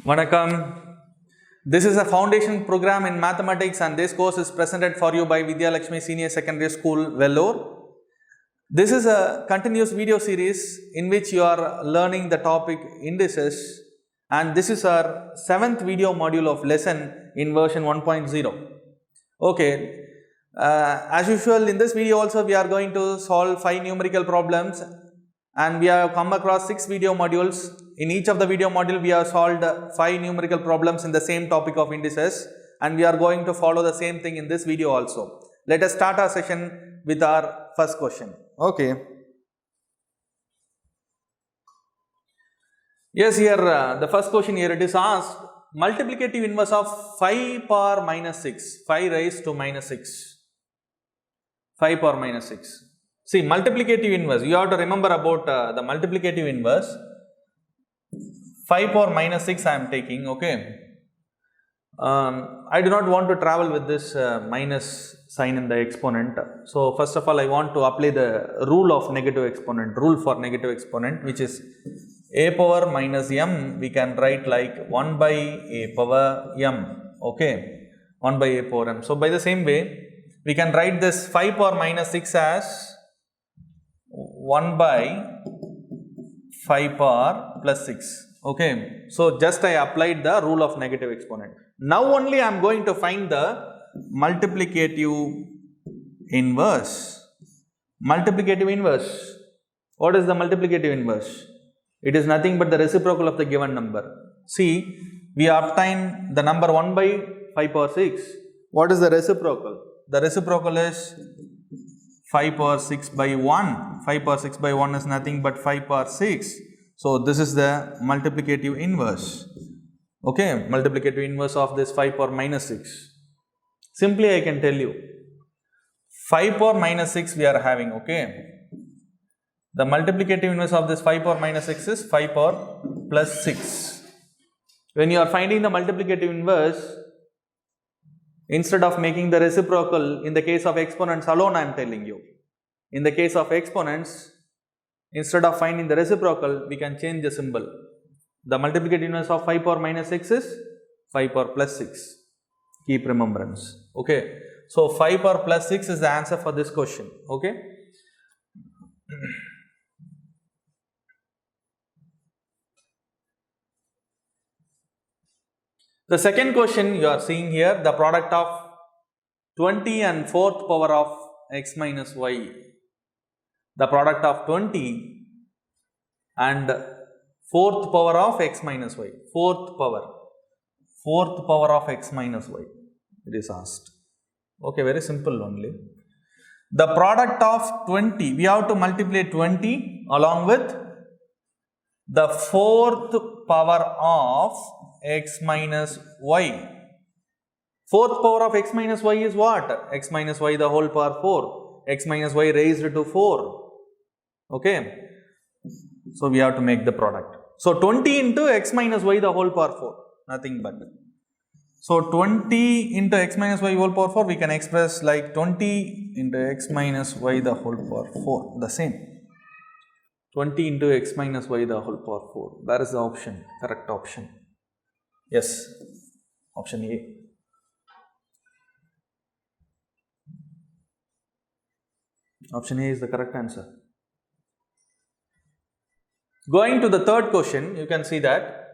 Vanakkam. This is a foundation program in mathematics and this course is presented for you by Vidhyalakshmi Senior Secondary School, Vellore. This is a continuous video series in which you are learning the topic indices, and this is our 7th video module of lesson in version 1.0. Okay, as usual in this video also we are going to solve 5 numerical problems, and we have come across 6 video modules. In each of the video module we have solved 5 numerical problems in the same topic of indices, and we are going to follow the same thing in this video also. Let us start our session with our first question. Okay. Yes, here the first question here it is asked multiplicative inverse of 5 power minus 6, 5 raised to minus 6, 5 power minus 6. See, multiplicative inverse, you have to remember about the multiplicative inverse. 5 power minus 6 I am taking, okay. I do not want to travel with this minus sign in the exponent. So, first of all I want to apply the rule of negative exponent, rule for negative exponent, which is a power minus m we can write like 1 by a power m, okay, 1 by a power m. So, by the same way we can write this 5 power minus 6 as 1 by 5 power plus 6. Okay, so just I applied the rule of negative exponent. Now only I am going to find the multiplicative inverse. Multiplicative inverse. What is the multiplicative inverse? It is nothing but the reciprocal of the given number. See, we obtain the number 1 by 5 power 6. What is the reciprocal? The reciprocal is 5 power 6 by 1. 5 power 6 by 1 is nothing but 5 power 6. So, this is the multiplicative inverse, okay, multiplicative inverse of this 5 power minus 6. Simply I can tell you, 5 power minus 6 we are having, okay. The multiplicative inverse of this 5 power minus 6 is 5 power plus 6. When you are finding the multiplicative inverse, instead of making the reciprocal in the case of exponents alone I am telling you, in the case of exponents, instead of finding the reciprocal, we can change the symbol. The multiplicative inverse of 5 power minus 6 is 5 power plus 6. Keep remembrance. Okay. So, 5 power plus 6 is the answer for this question. Okay. The second question you are seeing here, the product of 20 and 4th power of x minus y. The product of 20 and 4th power of x minus y, 4th power of x minus y, it is asked. Okay, very simple only. The product of 20, we have to multiply 20 along with the 4th power of x minus y. 4th power of x minus y is what? X minus y the whole power 4, x minus y raised to 4. Okay, so we have to make the product. So 20 into x minus y the whole power 4, nothing but. So 20 into x minus y whole power 4 we can express like 20 into x minus y the whole power 4, the same. 20 into x minus y the whole power 4. Where is the option? Correct option. Yes, option A. Option A is the correct answer. Going to the third question, you can see that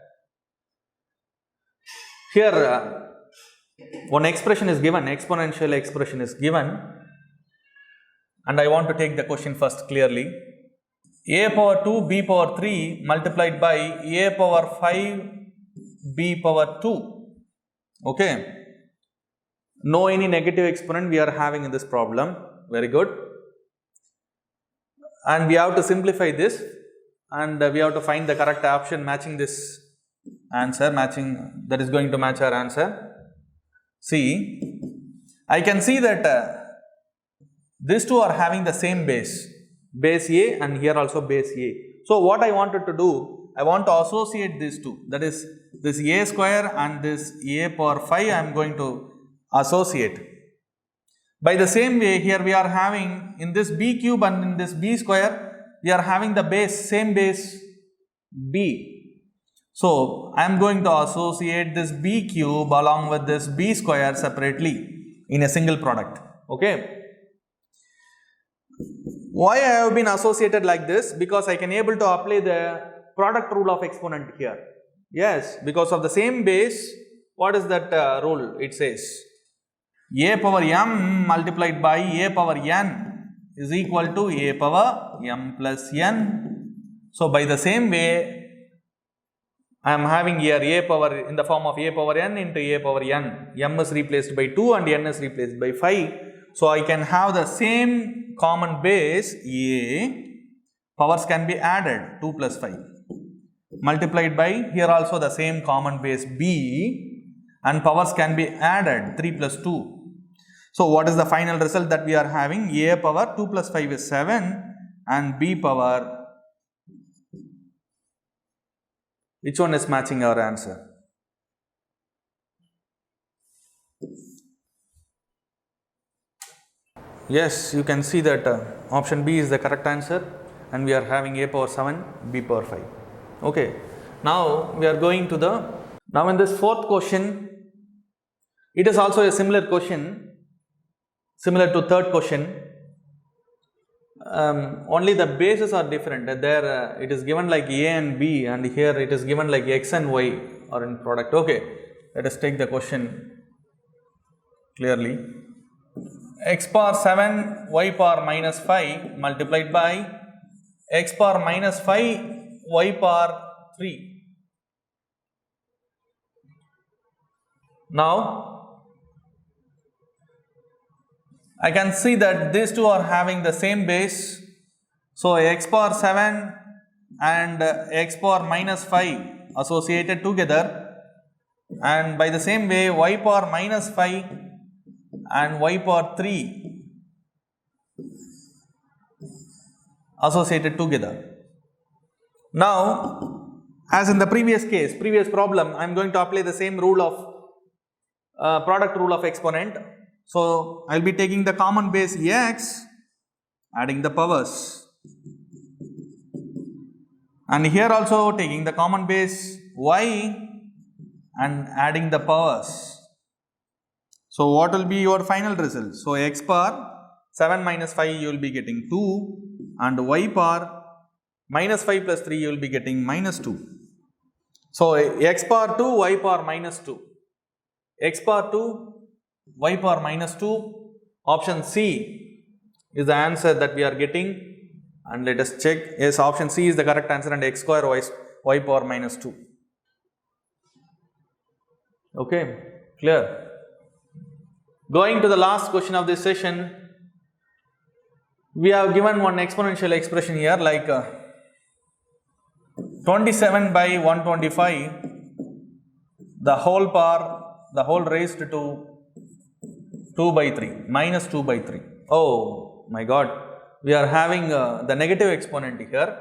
here one expression is given, exponential expression is given, and I want to take the question first clearly. A power 2 b power 3 multiplied by a power 5 b power 2. Okay. No any negative exponent we are having in this problem. Very good. And we have to simplify this, and we have to find the correct option matching this answer, matching that is going to match our answer. See, I can see that these two are having the same base A, and here also base A. So, what I wanted to do, I want to associate these two, that is this a square and this a power 5 I am going to associate. By the same way, here we are having in this b cube and in this b square, we are having the base, same base b. So I am going to associate this b cube along with this b square separately in a single product. Okay. Why I have been associated like this? Because I can able to apply the product rule of exponent here. Yes, because of the same base. What is that rule? It says a power m multiplied by a power n is equal to a power m plus n. So by the same way, I am having here a power in the form of a power n into a power n. M is replaced by 2 and n is replaced by 5. So I can have the same common base a, powers can be added 2 plus 5, multiplied by here also the same common base b, and powers can be added 3 plus 2. So what is the final result that we are having? A power 2 plus 5 is 7 and b power, which one is matching our answer? Yes, you can see that option B is the correct answer, and we are having a power 7, b power 5. Okay, now we are going to now in this fourth question, it is also a similar question, similar to third question, only the bases are different. There it is given like a and b, and here it is given like x and y are in product. Okay, let us take the question clearly. X power 7 y power minus 5 multiplied by x power minus 5 y power 3. Now I can see that these two are having the same base. So x power 7 and x power minus 5 associated together, and by the same way y power minus 5 and y power 3 associated together. Now, as in the previous problem, I am going to apply the same rule of product rule of exponent. So I will be taking the common base x, adding the powers, and here also taking the common base y and adding the powers. So what will be your final result? So x power 7 minus 5 you will be getting 2, and y power minus 5 plus 3 you will be getting minus 2. So x power 2, y power minus 2. X power 2, y power minus 2. Option C is the answer that we are getting, and let us check. Yes, option C is the correct answer, and x square y power minus 2. Okay, clear? Going to the last question of this session, we have given one exponential expression here like 27 by 125 the whole power, the whole raised to 2 by 3, minus 2 by 3. Oh my god, we are having the negative exponent here.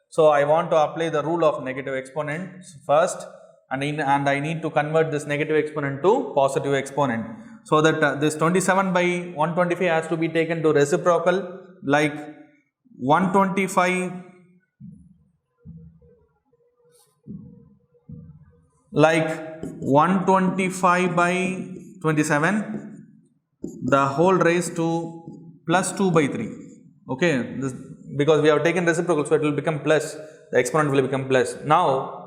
So I want to apply the rule of negative exponent first, and I need to convert this negative exponent to positive exponent. So that this 27 by 125 has to be taken to reciprocal, like 125 by 27 the whole raised to plus 2 by 3. Okay, this, because we have taken reciprocal, so it will become plus, the exponent will become plus. Now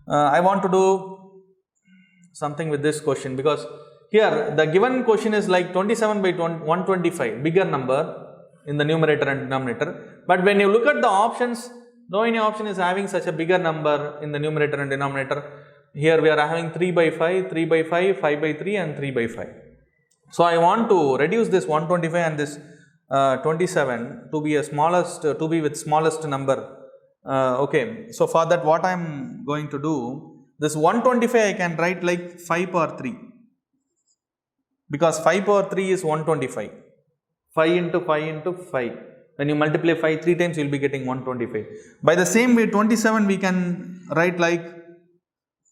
I want to do something with this question, because here the given question is like 27 by 125, bigger number in the numerator and denominator. But when you look at the options, no any option is having such a bigger number in the numerator and denominator. Here we are having 3 by 5, 3 by 5, 5 by 3 and 3 by 5. So I want to reduce this 125 and this 27 to be with smallest number. Okay, so for that what I am going to do, this 125 I can write like 5 power 3. Because 5 power 3 is 125. 5 into 5 into 5. When you multiply 5 3 times, you will be getting 125. By the same way, 27 we can write like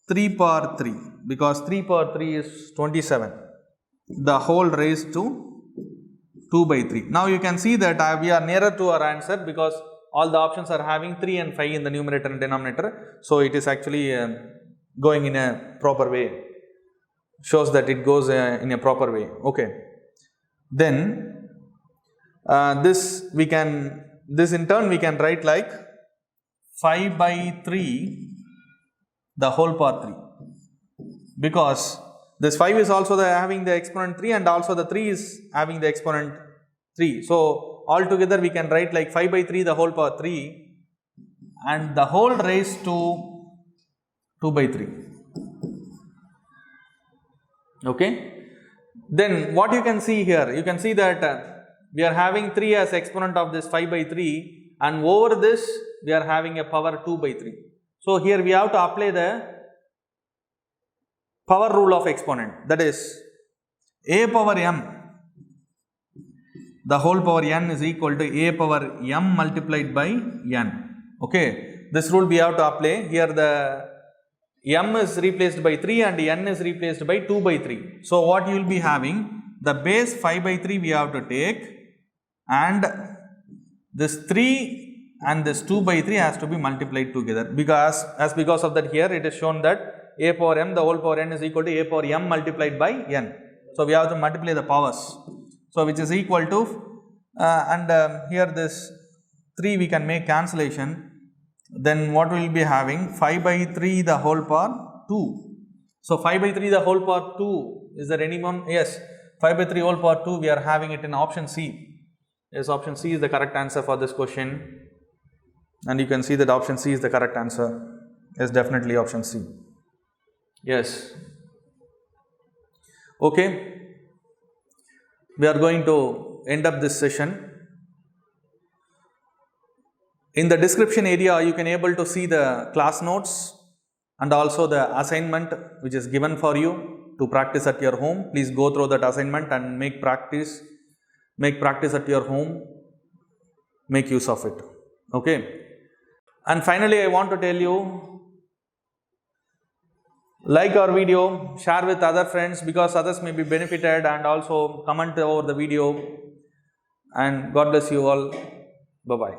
3 power 3. Because 3 power 3 is 27. The whole raised to 2 by 3. Now you can see that we are nearer to our answer, because all the options are having 3 and 5 in the numerator and denominator. So it is actually going in a proper way, shows that it goes in a proper way. Okay, then this in turn we can write like 5 by 3 the whole power 3, because this 5 is also having the exponent 3 and also the 3 is having the exponent 3. So altogether we can write like 5 by 3 the whole power 3 and the whole raised to 2 by 3. Okay. Then what you can see here, you can see that we are having 3 as exponent of this 5 by 3 and over this we are having a power 2 by 3. So here we have to apply the power rule of exponent, that is a power m, the whole power n is equal to a power m multiplied by n. Okay, this rule we have to apply. Here the m is replaced by 3 and n is replaced by 2 by 3. So what you will be having, the base 5 by 3 we have to take, and this 3 and this 2 by 3 has to be multiplied together, because of that here it is shown that a power m the whole power n is equal to a power m multiplied by n. So we have to multiply the powers. So which is equal to here this 3 we can make cancellation. Then what we will be having, 5 by 3 the whole power 2. So 5 by 3 the whole power 2, is there anyone? Yes, 5 by 3 whole power 2 we are having it in option C. Yes, option C is the correct answer for this question, and you can see that option C is the correct answer. Yes, definitely option C. Yes. Okay, we are going to end up this session. In the description area you can able to see the class notes and also the assignment which is given for you to practice at your home. Please go through that assignment and make practice at your home, make use of it. Okay, and finally I want to tell you, like our video, share with other friends because others may be benefited, and also comment over the video, and God bless you all. Bye bye.